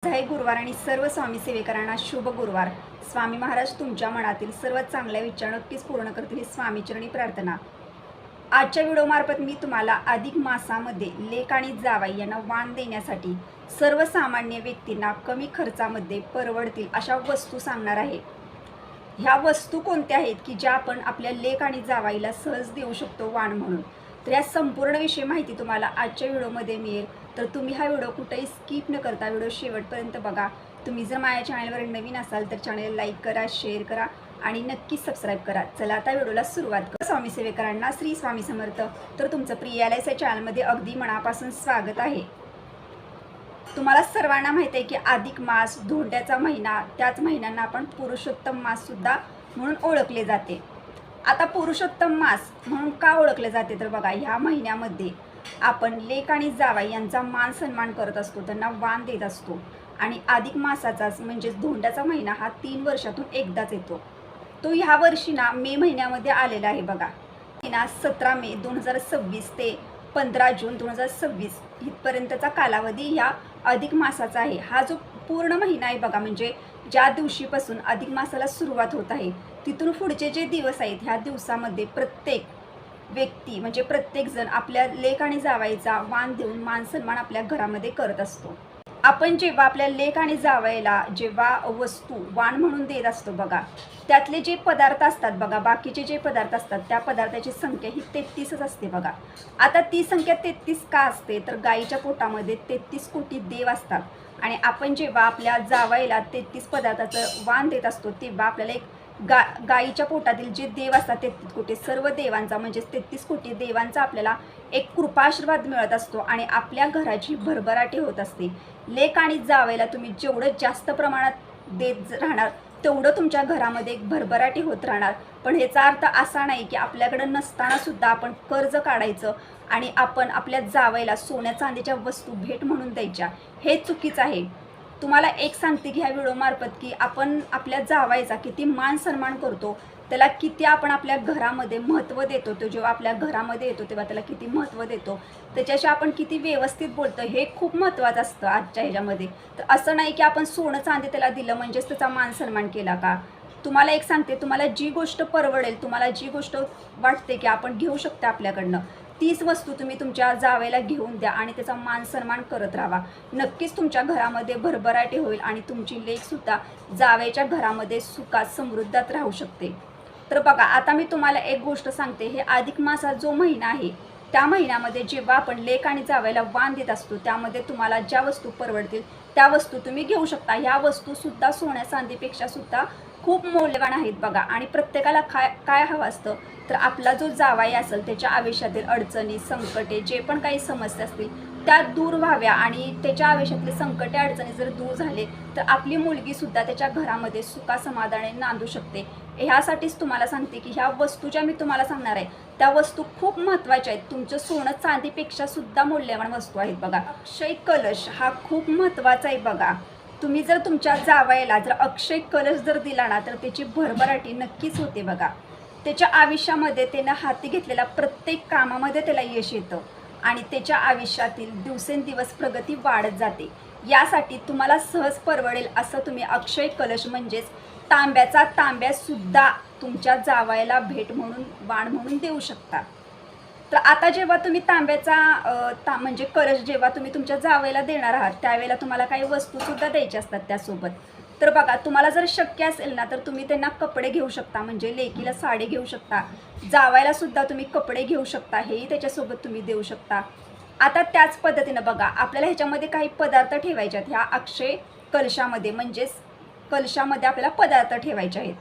जय गुरुवार आणि सर्व स्वामी सेवेकरांना शुभ गुरुवार। स्वामी महाराज तुमच्या मनातील सर्व चांगल्या विचार नक्कीच पूर्ण करतील ही स्वामीचरणी प्रार्थना। आजच्या व्हिडिओमार्फत मी तुम्हाला अधिक मासामध्ये लेक आणि जावई यांना वाण देण्यासाठी सर्वसामान्य व्यक्तींना कमी खर्चामध्ये परवडतील अशा वस्तू सांगणार आहे। ह्या वस्तू कोणत्या आहेत की ज्या आपण आपल्या लेक आणि जावाईला सहज देऊ शकतो वाण म्हणून। तर या संपूर्ण विषयी माहिती तुम्हाला आजच्या व्हिडिओमध्ये मिळेल, तर तुम्ही हा व्हिडिओ कुठेही स्किप न करता व्हिडिओ शेवटपर्यंत बघा। तुम्ही जर माझ्या चॅनलवर नवीन असाल तर चॅनल लाईक करा, शेअर करा आणि नक्कीच सबस्क्राईब करा। चला आता व्हिडिओला सुरुवात करू। स्वामी सेवेकरांना श्री स्वामी समर्थ। तर तुमचं प्रियालयच्या चॅनलमध्ये अगदी मनापासून स्वागत आहे। तुम्हाला सर्वांना माहिती आहे की अधिक मास धोंड्याचा महिना, त्याच महिन्यांना आपण पुरुषोत्तम मास सुद्धा म्हणून ओळखले जाते। आता पुरुषोत्तम मास म्हणून का ओळखले जाते तर बघा, ह्या महिन्यामध्ये आपण लेक आणि जावई यांचा मान सन्मान करत असतो, त्यांना वाण देत असतो। आणि अधिक मासाचाच म्हणजेच धोंड्याचा महिना हा 3 वर्षातून एकदाच येतो। तो ह्या वर्षी ना मे महिन्यामध्ये आलेला आहे बघा। 17 मे 2026 ते 15 जून 2026 इथपर्यंतचा कालावधी ह्या अधिक मासाचा आहे। हा जो पूर्ण महिना आहे बघा, म्हणजे ज्या दिवशीपासून अधिक मासाला सुरुवात होत आहे तिथून पुढचे जे दिवस आहेत ह्या दिवसामध्ये प्रत्येक व्यक्ती म्हणजे प्रत्येक जण आपल्या लेक आणि जावईचा वाण देऊन मान सन्मान आपल्या घरामध्ये करत असतो। आपण जेव्हा आपल्या लेक आणि जावईला जेव्हा वस्तू वाण म्हणून देत असतो बघा, त्यातले जे पदार्थ असतात बघा, बाकीचे जे पदार्थ असतात त्या पदार्थाची संख्या ही 33च असते बघा। आता ती संख्या 33 का असते तर गाईच्या पोटामध्ये 33 कोटी देव असतात आणि आपण जेव्हा आपल्या जावईला 33 पदार्थाचं वाण देत असतो तेव्हा आपल्याला एक गाईच्या पोटातील जे देव असतात 33 कोटी सर्व देवांचा म्हणजे 33 कोटी देवांचा आपल्याला एक कृपाशीर्वाद मिळत असतो आणि आपल्या घराची भरभराटी होत असते। लेक आणि जावईला तुम्ही जेवढं जास्त प्रमाणात देत राहणार तेवढं तुमच्या घरामध्ये एक भरभराटी होत राहणार। पण ह्याचा अर्थ असा नाही की आपल्याकडे नसताना सुद्धा आपण कर्ज काढायचं आणि आपण आपल्या जावईला सोन्या चांदीच्या वस्तू भेट म्हणून द्यायच्या, हे चुकीचं आहे। तुम्हाला एक सांगते की ह्या व्हिडिओमार्फत की आपण आपल्या जावईचा किती मान सन्मान करतो, त्याला किती आपण आपल्या घरामध्ये महत्त्व देतो, तो जेव्हा आपल्या घरामध्ये येतो तेव्हा त्याला किती महत्त्व देतो, त्याच्याशी आपण किती व्यवस्थित बोलतो, हे खूप महत्त्वाचं असतं आजच्या ह्याच्यामध्ये। तर असं नाही की आपण सोनं चांदी त्याला दिलं म्हणजेच त्याचा मान सन्मान केला का। तुम्हाला एक सांगते, तुम्हाला जी गोष्ट परवडेल, तुम्हाला जी गोष्ट वाटते की आपण घेऊ शकता आपल्याकडनं, तीच वस्तू तुम्ही तुमच्या जावेला घेऊन द्या आणि त्याचा मान सन्मान करत राहा। नक्कीच तुमच्या घरामध्ये भरभराटी होईल आणि तुमची लेकसुद्धा जावेच्या घरामध्ये सुखात समृद्धात राहू शकते। तर बघा, आता मी तुम्हाला एक गोष्ट सांगते, हे अधिक मासा जो महिना आहे त्या महिन्यामध्ये जेव्हा आपण लेक आणि जावईला वाण देत असतो त्यामध्ये तुम्हाला ज्या वस्तू परवडतील त्या वस्तू तुम्ही घेऊ शकता। ह्या वस्तूसुद्धा सोन्या चांदीपेक्षा सुद्धा खूप मौल्यवान आहेत बघा। आणि प्रत्येकाला काय हवं असतं तर आपला जो जावाई असेल त्याच्या आयुष्यातील अडचणी संकटे जे पण काही समस्या असतील त्या दूर व्हाव्या आणि त्याच्या आयुष्यातले संकटे अडचणी जर दूर झाले तर आपली मुलगीसुद्धा त्याच्या घरामध्ये सुखा समाधाने नांदू शकते। ह्यासाठीच तुम्हाला सांगते की ह्या वस्तू ज्या मी तुम्हाला सांगणार आहे त्या वस्तू खूप महत्त्वाच्या आहेत। तुमचं सोनं चांदीपेक्षा सुद्धा मौल्यवान वस्तू आहेत बघा। अक्षय कलश हा खूप महत्त्वाचा आहे बघा। तुम्ही जर तुमच्या जावयाला जर अक्षय कलश जर दिला ना तर त्याची भरभराटी नक्कीच होते बघा। त्याच्या आयुष्यामध्ये त्यानं हाती घेतलेल्या प्रत्येक कामामध्ये त्याला यश येतं आणि त्याच्या आयुष्यातील दिवसेंदिवस प्रगती वाढत जाते। यासाठी तुम्हाला सहज परवडेल असं तुम्ही अक्षय कलश म्हणजेच तांब्याचा तांब्यासुद्धा तुमच्या जावयाला भेट म्हणून वाण म्हणून देऊ शकता। तर आता जेव्हा तुम्ही तांब्याचा म्हणजे कलश जेव्हा तुम्ही तुमच्या जावयाला देणार आहात त्यावेळेला तुम्हाला काही वस्तूसुद्धा द्यायच्या असतात त्यासोबत। तर बघा, तुम्हाला जर शक्य असेल ना तर तुम्ही त्यांना कपडे घेऊ शकता, म्हणजे लेकीला साडी घेऊ शकता, जावयाला सुद्धा तुम्ही कपडे घेऊ शकता, हेही त्याच्यासोबत तुम्ही देऊ शकता। आता त्याच पद्धतीनं बघा, आपल्याला ह्याच्यामध्ये काही पदार्थ ठेवायचे आहेत ह्या अक्षय कलशामध्ये, म्हणजेच कलशामध्ये आपल्याला पदार्थ ठेवायचे आहेत।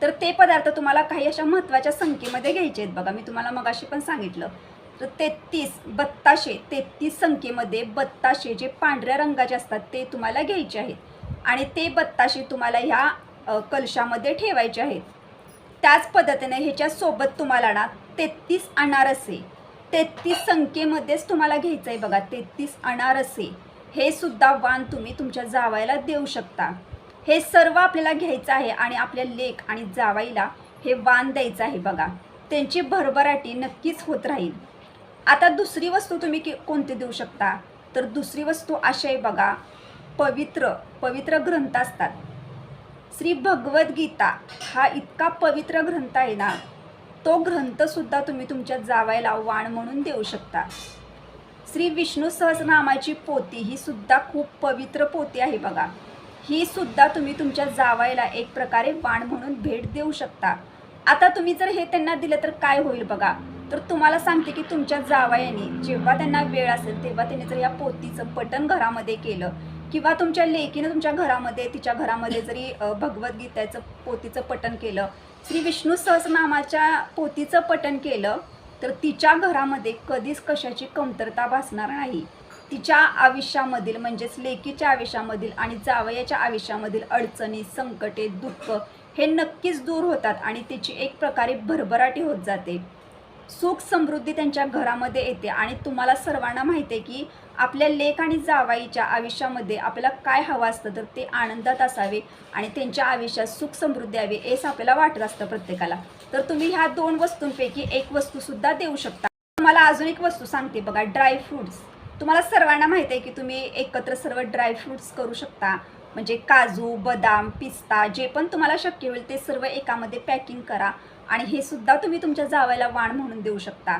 तर ते पदार्थ तुम्हाला काही अशा महत्त्वाच्या संख्येमध्ये घ्यायचे आहेत बघा। मी तुम्हाला मगाशी पण सांगितलं, तर 33 संख्येमध्ये 32 जे पांढऱ्या रंगाचे असतात ते तुम्हाला घ्यायचे आहेत आणि ते 32 तुम्हाला ह्या कलशामध्ये ठेवायचे आहेत। त्याच पद्धतीने ह्याच्यासोबत तुम्हाला ना 33 अनारसे 33 संख्येमध्येच तुम्हाला घ्यायचं आहे बघा। 33 अनारसे हे सुद्धा वाण तुम्ही तुमच्या जावयाला देऊ शकता। हे सर्व आपल्याला घ्यायचं आहे आणि आपल्या लेक आणि जावईला हे वाण द्यायचं आहे बघा। त्यांची भरभराटी नक्कीच होत राहील। आता दुसरी वस्तू तुम्ही कोणती देऊ शकता तर दुसरी वस्तू अशी आहे बघा, पवित्र पवित्र ग्रंथ असतात. श्री भगवद्गीता हा इतका पवित्र ग्रंथ आहे ना, तो ग्रंथसुद्धा तुम्ही तुमच्या जावयाला वाण म्हणून देऊ शकता. श्री विष्णू सहस्रनामाची पोथी ही सुद्धा खूप पवित्र पोथी आहे बघा. ही सुद्धा तुम्ही तुमच्या जावयाला एक प्रकारे वाण म्हणून भेट देऊ शकता. आता तुम्ही जर हे त्यांना दिलं तर काय होईल बघा. तर तुम्हाला सांगते की तुमच्या जावयाने जेव्हा त्यांना वेळ असेल तेव्हा त्यांनी जर या पोथीचं पठण घरामध्ये केलं किंवा तुमच्या लेकीनं तुमच्या घरामध्ये तिच्या घरामध्ये जरी भगवद्गीतेचं पोथीचं पठण केलं, श्री विष्णू सहस्रनामाच्या पोथीचं पठण केलं, तर तिच्या घरामध्ये कधीच कशाची कमतरता भासणार नाही. तिच्या आयुष्यामधील म्हणजेच लेकीच्या आयुष्यामधील आणि जावयाच्या आयुष्यामधील अडचणी, संकटे, दुःख हे नक्कीच दूर होतात आणि तिची एक प्रकारे भरभराटी होत जाते. सुख समृद्धी त्यांच्या घरामध्ये येते. आणि तुम्हाला सर्वांना माहिती आहे की आपल्या लेक आणि जावाईच्या आयुष्यामध्ये आपल्याला काय हवं असतं, तर ते आनंदात असावे आणि त्यांच्या आयुष्यात सुख समृद्धी यावी हेच आपल्याला वाटत असतं प्रत्येकाला. तर तुम्ही ह्या 2 वस्तूंपैकी एक वस्तूसुद्धा देऊ शकता. तुम्हाला अजून एक वस्तू सांगते बघा, ड्रायफ्रूट्स. तुम्हाला सर्वांना माहिती आहे की तुम्ही एकत्र सर्व ड्रायफ्रूट्स करू शकता. म्हणजे काजू, बदाम, पिस्ता जे पण तुम्हाला शक्य होईल ते सर्व एकामध्ये पॅकिंग करा आणि हे सुद्धा तुम्ही तुमच्या जावयाला वाण म्हणून देऊ शकता.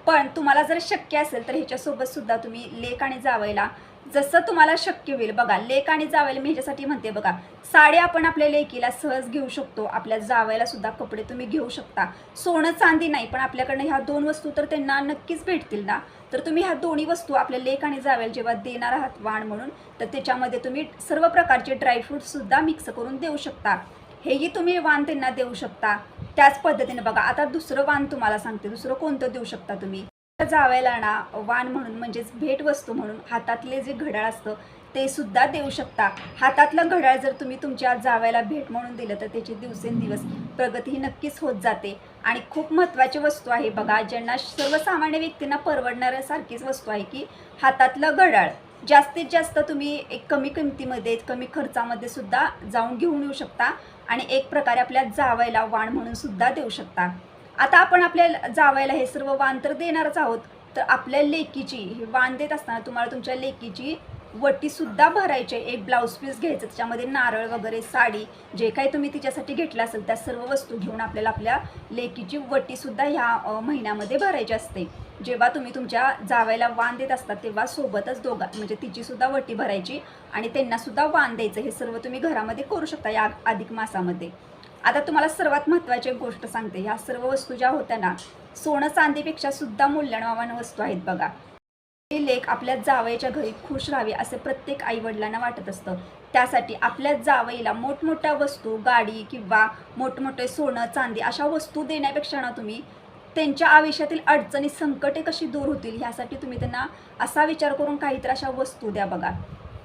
पण तुम्हाला जर शक्य असेल तर ह्याच्यासोबत सुद्धा तुम्ही लेक आणि जावयाला जसं तुम्हाला शक्य होईल बघा. लेक आणि जावयाला मी ह्याच्यासाठी म्हणते बघा, साडी आपण आपल्या लेकीला सहज घेऊ शकतो, आपल्या जावयाला सुद्धा कपडे तुम्ही घेऊ शकता. सोनं चांदी नाही, पण आपल्याकडनं ह्या 2 वस्तू तर त्यांना नक्कीच भेटतील ना. तर तुम्ही ह्या दोन्ही वस्तू आपल्या लेक आणि जावयाला जेव्हा देणार आहात वाण म्हणून, तर त्याच्यामध्ये तुम्ही सर्व प्रकारचे ड्रायफ्रूट्ससुद्धा मिक्स करून देऊ शकता. हेही तुम्ही वाण त्यांना देऊ शकता. त्याच पद्धतीने बघा, आता दुसरं वाण तुम्हाला सांगते, दुसरं कोणतं देऊ शकता तुम्ही. जावयाला ना वाण म्हणून म्हणजेच भेटवस्तू म्हणून हातातले जे घड्याळ असतं ते सुद्धा देऊ शकता. हातातलं घड्याळ जर तुम्ही तुमच्या जावयाला भेट म्हणून दिलं तर त्याची दिवसेंदिवस प्रगती ही नक्कीच होत जाते. आणि खूप महत्त्वाची वस्तू आहे बघा, ज्यांना सर्वसामान्य व्यक्तींना परवडणाऱ्यासारखीच वस्तू आहे की हातातलं घड्याळ जास्तीत जास्त तुम्ही एक कमी किमतीमध्ये कमी खर्चामध्ये सुद्धा जाऊन घेऊन येऊ शकता आणि एक प्रकारे आपल्या जावयाला वाण म्हणून सुद्धा देऊ शकता. आता आपण आपल्या जावयाला हे सर्व वाण तर देणारच आहोत, तर आपल्या लेकीची हे वाण देत असताना तुम्हाला तुमच्या लेकीची वटीसुद्धा भरायची. एक ब्लाऊज पीस घ्यायचं, त्याच्यामध्ये नारळ वगैरे, साडी जे काही तुम्ही तिच्यासाठी घेतलं असेल त्या सर्व वस्तू घेऊन आपल्याला आपल्या लेकीची वटीसुद्धा ह्या महिन्यामध्ये भरायची असते. जेव्हा तुम्ही तुमच्या जावयाला वाण देत असतात तेव्हा सोबतच दोघा म्हणजे तिचीसुद्धा वटी भरायची आणि त्यांनासुद्धा वाण द्यायचं. हे सर्व तुम्ही घरामध्ये करू शकता या अधिक मासामध्ये. आता तुम्हाला सर्वात महत्त्वाची एक गोष्ट सांगते, ह्या सर्व वस्तू ज्या होत्या ना, सोनं चांदीपेक्षा सुद्धा मूल्यवान वस्तू आहेत बघा. हे लेक आपल्या जावयाच्या घरी खुश राहावे असे प्रत्येक आईवडिलांना वाटत असतं. त्यासाठी आपल्या जावईला मोठमोठ्या वस्तू, गाडी किंवा मोठमोठे सोनं चांदी अशा वस्तू देण्यापेक्षा ना तुम्ही त्यांच्या आयुष्यातील अडचणी, संकटे कशी दूर होतील ह्यासाठी तुम्ही त्यांना असा विचार करून काहीतरी अशा वस्तू द्या बघा.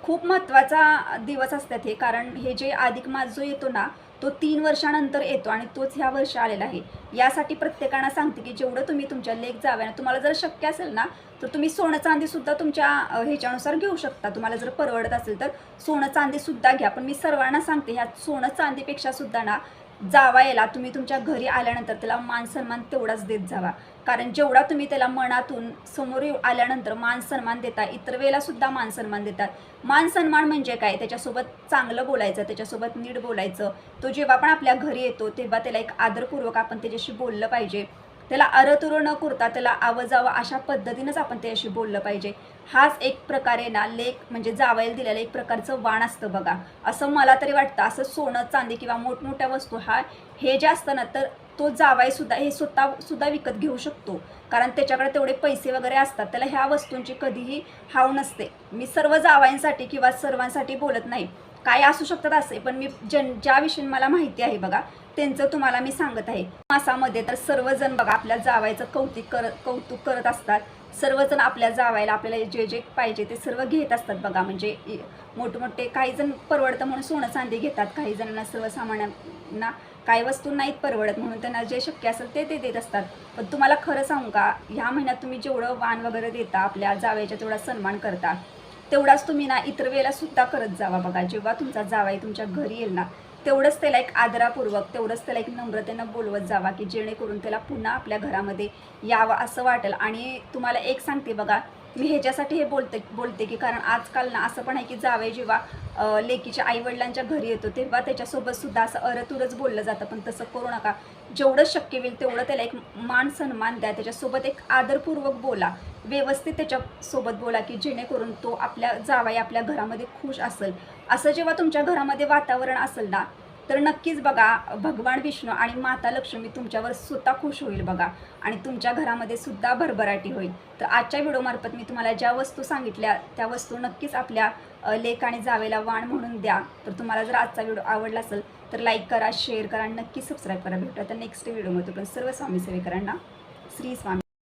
खूप महत्त्वाचा दिवस असतात हे, कारण हे जे अधिक मास जो येतो ना तो 3 वर्षानंतर येतो आणि तोच ह्या वर्षी आलेला आहे. यासाठी प्रत्येकानं सांगते की जेवढं तुम्ही तुमच्या लेक जावयाला, तुम्हाला जर शक्य असेल ना तर तुम्ही सोनं चांदीसुद्धा तुमच्या ह्याच्यानुसार घेऊ शकता. तुम्हाला जर परवडत असेल तर सोनं चांदीसुद्धा घ्या. पण मी सर्वांना सांगते ह्या सोनं चांदीपेक्षा सुद्धा ना जावयाला तुम्ही तुमच्या घरी आल्यानंतर त्याला मान सन्मान तेवढाच देत जावा. कारण जेवढा तुम्ही त्याला मनातून समोर आल्यानंतर मान सन्मान देता, इतर वेळेला सुद्धा मान सन्मान देतात. मान सन्मान म्हणजे काय, त्याच्यासोबत चांगलं बोलायचं, त्याच्यासोबत नीट बोलायचं. तो जेव्हा पण आपल्या घरी येतो तेव्हा त्याला एक आदरपूर्वक आपण त्याच्याशी बोललं पाहिजे. त्याला अरतुरं न करता त्याला आवजावं अशा पद्धतीनंच आपण त्याच्याशी बोललं पाहिजे. हाच एक प्रकारे ना लेक म्हणजे जावयाला दिलेलं एक प्रकारचं वाण असतं बघा, असं मला तरी वाटतं. असं सोनं चांदी किंवा मोठमोठ्या वस्तू हे जे असतं ना, तर तो जावईसुद्धा हे स्वतःसुद्धा विकत घेऊ शकतो. कारण त्याच्याकडे तेवढे पैसे वगैरे असतात, त्याला ह्या वस्तूंची कधीही हाव नसते. मी सर्व जावयांसाठी किंवा सर्वांसाठी बोलत नाही, काय असू शकतात असे, पण मी ज्या विषयी मला माहिती आहे बघा त्यांचं तुम्हाला मी सांगत आहे. मासामध्ये तर सर्वजण बघा आपल्या जावयाचं कौतुक करत असतात. सर्वजण आपल्या जावयाला आपल्याला जे जे पाहिजे ते सर्व घेत असतात बघा. म्हणजे मोठमोठे काही जण परवडतं म्हणून सोनं चांदी घेतात, काही जणांना सर्वसामान्यांना काही वस्तू नाहीत परवडत म्हणून त्यांना जे शक्य असेल ते देत असतात. पण तुम्हाला खरं सांगू का, ह्या महिन्यात तुम्ही जेवढं वाण वगैरे देता, आपल्या जावयाचा तेवढा सन्मान करता, तेवढाच तुम्ही ना इतर वेळेला सुद्धा करत जावा बघा. जेव्हा तुमचा जावई तुमच्या घरी येईल ना तेवढंच त्याला एक आदरापूर्वक, तेवढंच त्याला एक नम्रतेनं बोलवत जावा की जेणेकरून त्याला पुन्हा आपल्या घरामध्ये यावं असं वाटेल. आणि तुम्हाला एक सांगते बघा, मी ह्याच्यासाठी हे बोलते की कारण आजकाल ना असं पण आहे की जावई जेव्हा लेकीच्या आईवडिलांच्या घरी येतो तेव्हा त्याच्यासोबत सुद्धा असं अरतुरच बोललं जातं, पण तसं करू नका. जेवढं शक्य होईल तेवढं त्याला एक मान सन्मान द्या, त्याच्यासोबत एक आदरपूर्वक बोला, व्यवस्थित त्याच्यासोबत बोला की जेणेकरून तो आपल्या जावई आपल्या घरामध्ये खुश असेल. असं जेव्हा तुमच्या घरामध्ये वातावरण असेल ना, तर नक्कीच बघा भगवान विष्णू आणि माता लक्ष्मी तुमच्यावर स्वतः खुश होईल बघा, आणि तुमच्या घरामध्ये सुद्धा भरभराटी होईल. तर आजच्या व्हिडिओमार्फत मी तुम्हाला ज्या वस्तू सांगितल्या त्या वस्तू नक्कीच आपल्या लेक आणि जावेला वाण म्हणून द्या. तर तुम्हाला जर आजचा व्हिडिओ आवडला असेल तर लाईक करा, शेअर करा आणि नक्की सबस्क्राईब करा. भेटूया तर नेक्स्ट व्हिडिओमध्ये. पण सर्व स्वामी सेवेकरांना श्री स्वामी.